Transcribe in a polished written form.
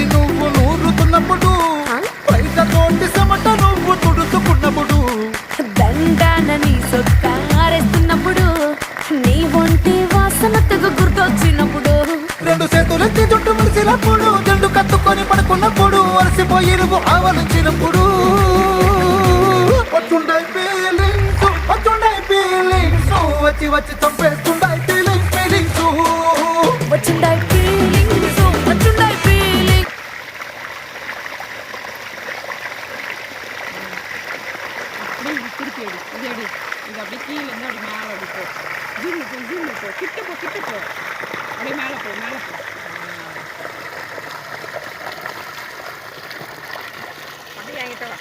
నువ్వు నూరుతున్నప్పుడు బయట తోటి చెమట నువ్వు తుడుచుకున్నప్పుడు దండాన నీ సొక్కారేస్తున్నప్పుడు నీ ఒంటి వాసన తెగ గుర్తొచ్చినప్పుడు రెండు చేతులెత్తి జుట్టు ములిసినప్పుడు జండు కత్తుకొని పడుకున్నప్పుడు అలసిపోయి నువ్వు ఆవలించినప్పుడు వచ్చుండాయి ఫీలింగ్స్ వచ్చి వచ్చి చంపేస్తుండాయి ఫీలింగ్స్ వచ్చిందాయి ఫీలింగ్స్ వచ్చిందాయి ఫీలింగ్ திருப்பி இது அடி இது அப்படியே கீழே இருந்து அப்படி மேலே அடிப்போ ஜிம்மு போ கிட்ட போ அப்படியே மேலே போ அப்படியே என்கிட்ட வா